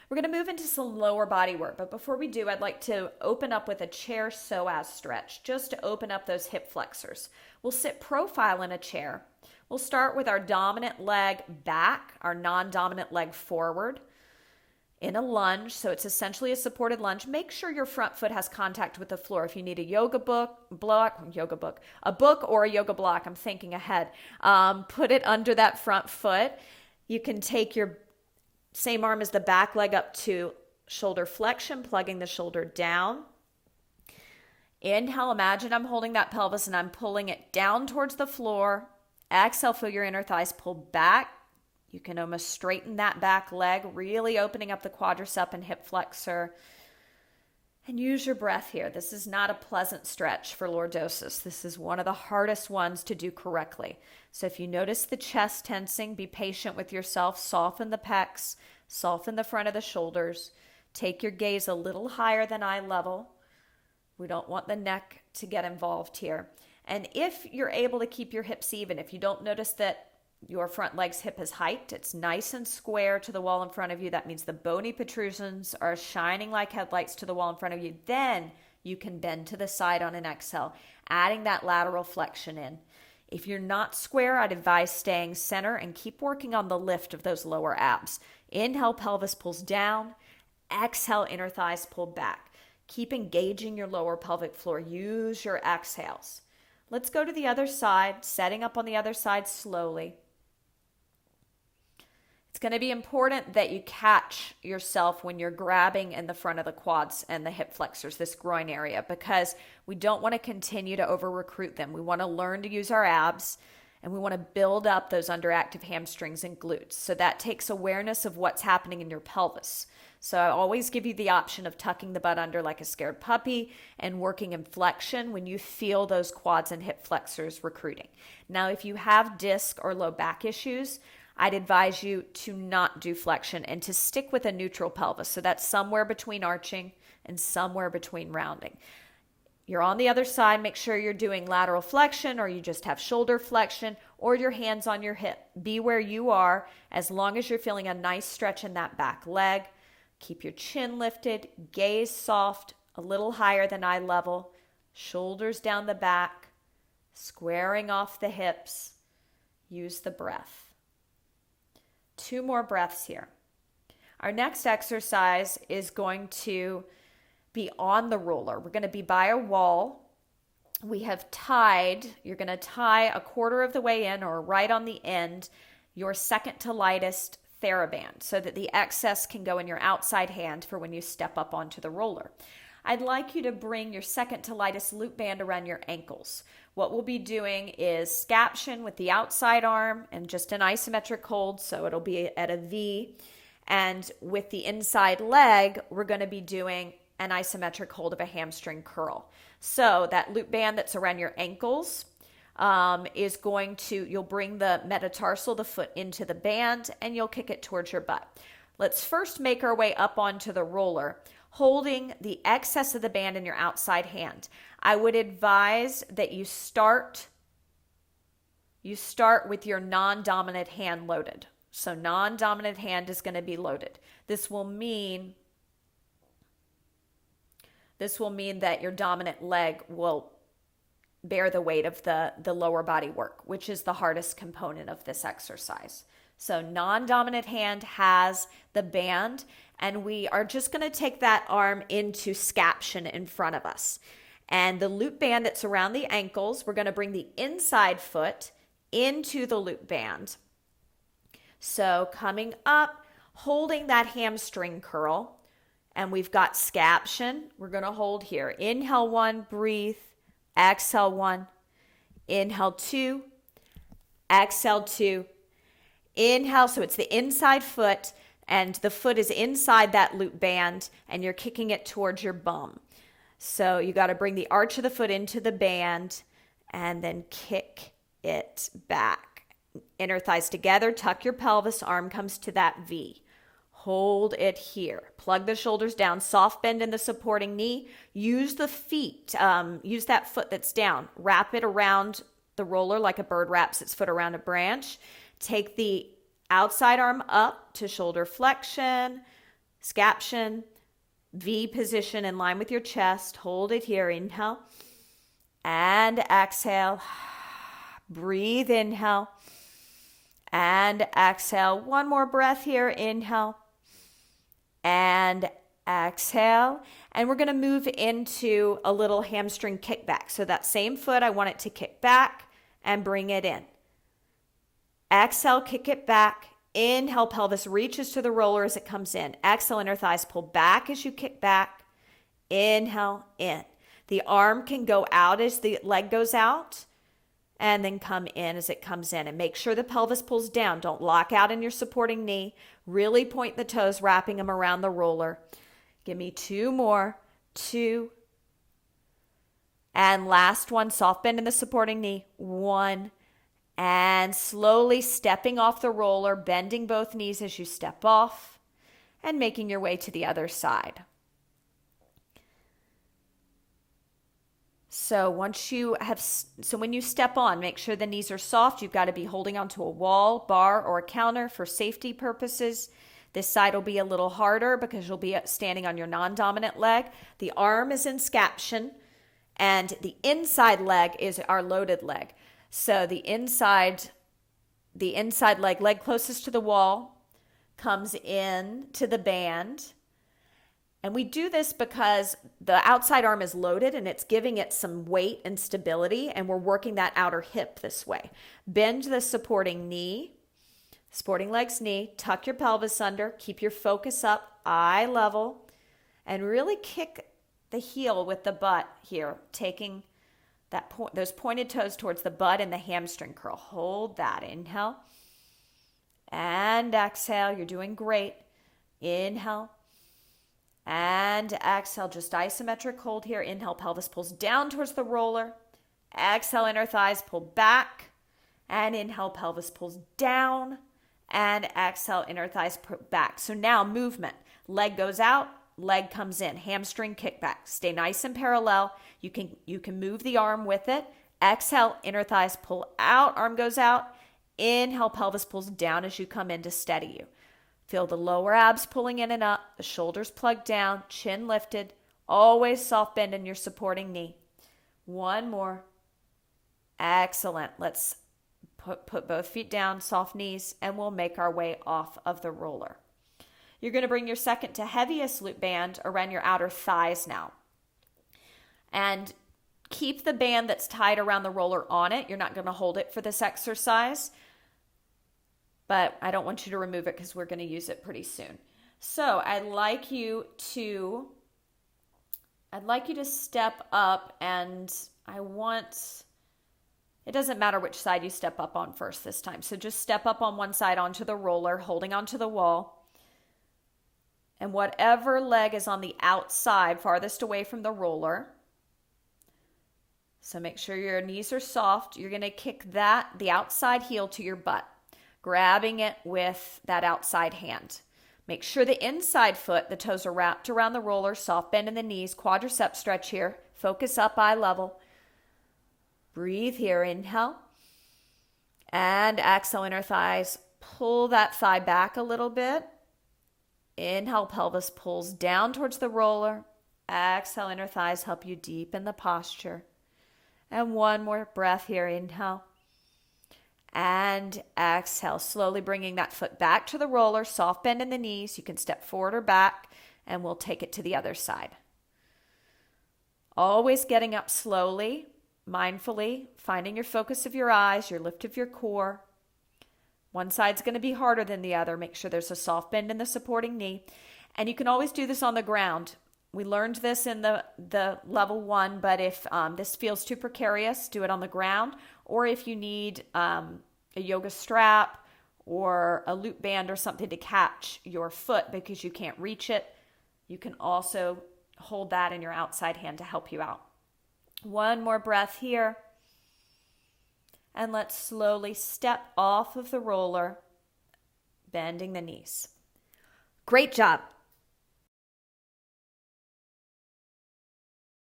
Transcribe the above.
We're going to move into some lower body work, but before we do, I'd like to open up with a chair psoas stretch, just to open up those hip flexors. We'll sit profile in a chair. We'll start with our dominant leg back, our non-dominant leg forward in a lunge. So it's essentially a supported lunge. Make sure your front foot has contact with the floor. If you need a a book or a yoga block, I'm thinking ahead. Put it under that front foot. You can take your same arm as the back leg up to shoulder flexion, plugging the shoulder down. Inhale, imagine I'm holding that pelvis and I'm pulling it down towards the floor. Exhale, feel your inner thighs pull back. You can almost straighten that back leg, really opening up the quadricep and hip flexor. And use your breath here. This is not a pleasant stretch for lordosis. This is one of the hardest ones to do correctly. So if you notice the chest tensing, be patient with yourself. Soften the pecs, soften the front of the shoulders. Take your gaze a little higher than eye level. We don't want the neck to get involved here. And if you're able to keep your hips even, if you don't notice that your front leg's hip is hiked, it's nice and square to the wall in front of you. That means the bony protrusions are shining like headlights to the wall in front of you. Then you can bend to the side on an exhale, adding that lateral flexion in. If you're not square, I'd advise staying center and keep working on the lift of those lower abs. Inhale, pelvis pulls down. Exhale, inner thighs pull back. Keep engaging your lower pelvic floor. Use your exhales. Let's go to the other side, setting up on the other side slowly. It's going to be important that you catch yourself when you're grabbing in the front of the quads and the hip flexors, this groin area, because we don't want to continue to over-recruit them. We want to learn to use our abs, and we want to build up those underactive hamstrings and glutes. So that takes awareness of what's happening in your pelvis. So I always give you the option of tucking the butt under like a scared puppy and working in flexion when you feel those quads and hip flexors recruiting. Now, if you have disc or low back issues, I'd advise you to not do flexion and to stick with a neutral pelvis. So that's somewhere between arching and somewhere between rounding. You're on the other side, make sure you're doing lateral flexion or you just have shoulder flexion or your hands on your hip. Be where you are as long as you're feeling a nice stretch in that back leg. Keep your chin lifted, gaze soft, a little higher than eye level, shoulders down the back, squaring off the hips. Use the breath. 2 more breaths here. Our next exercise is going to be on the roller. We're going to be by a wall. We have tied, you're going to tie a quarter of the way in or right on the end, your second to lightest Theraband so that the excess can go in your outside hand for when you step up onto the roller. I'd like you to bring your second to lightest loop band around your ankles. What we'll be doing is scaption with the outside arm and just an isometric hold, so it'll be at a V. And with the inside leg, we're going to be doing an isometric hold of a hamstring curl. So that loop band that's around your ankles is going to, you'll bring the metatarsal, the foot into the band, and you'll kick it towards your butt. Let's first make our way up onto the roller, holding the excess of the band in your outside hand. I would advise that you start with your non-dominant hand loaded. So non-dominant hand is going to be loaded. This will mean that your dominant leg will bear the weight of the lower body work, which is the hardest component of this exercise. So non-dominant hand has the band, and we are just going to take that arm into scaption in front of us. And the loop band that's around the ankles, we're going to bring the inside foot into the loop band. So coming up, holding that hamstring curl, and we've got scaption. We're going to hold here. Inhale 1, breathe. Exhale 1. Inhale 2. Exhale 2. Inhale, so it's the inside foot, and the foot is inside that loop band, and you're kicking it towards your bum. So you got to bring the arch of the foot into the band, and then kick it back. Inner thighs together, tuck your pelvis, arm comes to that V. Hold it here. Plug the shoulders down, soft bend in the supporting knee. Use the feet, use that foot that's down. Wrap it around the roller like a bird wraps its foot around a branch. Take the outside arm up to shoulder flexion. Scaption, V position in line with your chest. Hold it here. Inhale and exhale. Breathe, inhale and exhale. One more breath here. Inhale and exhale. And we're going to move into a little hamstring kickback. So that same foot, I want it to kick back and bring it in. Exhale, kick it back. Inhale, pelvis reaches to the roller as it comes in. Exhale, inner thighs pull back as you kick back. Inhale, in. The arm can go out as the leg goes out and then come in as it comes in. And make sure the pelvis pulls down. Don't lock out in your supporting knee. Really point the toes, wrapping them around the roller. Give me 2 more. 2. And last one, soft bend in the supporting knee. 1. And slowly stepping off the roller, bending both knees as you step off and making your way to the other side. So when you step on, make sure the knees are soft. You've got to be holding onto a wall, bar, or a counter for safety purposes. This side will be a little harder because you'll be standing on your non-dominant leg. The arm is in scaption and the inside leg is our loaded leg. So the inside leg closest to the wall, comes in to the band. And we do this because the outside arm is loaded and it's giving it some weight and stability, and we're working that outer hip this way. Bend the supporting leg's knee, tuck your pelvis under, keep your focus up, eye level, and really kick the heel with the butt here, taking those pointed toes towards the butt and the hamstring curl. Hold that. Inhale and exhale. You're doing great. Inhale and exhale. Just isometric hold here. Inhale, pelvis pulls down towards the roller. Exhale, inner thighs pull back. And inhale, pelvis pulls down. And exhale, inner thighs pull back. So now movement. Leg goes out. Leg comes in. Hamstring kickback. Stay nice and parallel. You can move the arm with it. Exhale, inner thighs pull out. Arm goes out. Inhale, pelvis pulls down as you come in to steady you. Feel the lower abs pulling in and up. The shoulders plugged down. Chin lifted. Always soft bend in your supporting knee. 1 more. Excellent. Let's put both feet down, soft knees, and we'll make our way off of the roller. You're going to bring your second to heaviest loop band around your outer thighs now. And keep the band that's tied around the roller on it. You're not going to hold it for this exercise, but I don't want you to remove it because we're going to use it pretty soon. So I'd like you to step up, and it doesn't matter which side you step up on first this time. So just step up on one side onto the roller, holding onto the wall. And whatever leg is on the outside, farthest away from the roller. So make sure your knees are soft. You're going to kick the outside heel to your butt, grabbing it with that outside hand. Make sure the inside foot, the toes are wrapped around the roller, soft bend in the knees, quadricep stretch here. Focus up, eye level. Breathe here, inhale. And exhale, inner thighs. Pull that thigh back a little bit. Inhale, pelvis pulls down towards the roller. Exhale, inner thighs help you deepen the posture. And 1 more breath here. Inhale. And exhale. Slowly bringing that foot back to the roller. Soft bend in the knees. You can step forward or back, and we'll take it to the other side. Always getting up slowly, mindfully, finding your focus of your eyes, your lift of your core. One side's going to be harder than the other. Make sure there's a soft bend in the supporting knee. And you can always do this on the ground. We learned this in the level 1, but if this feels too precarious, do it on the ground. Or if you need a yoga strap or a loop band or something to catch your foot because you can't reach it, you can also hold that in your outside hand to help you out. 1 more breath here. And let's slowly step off of the roller, bending the knees. Great job.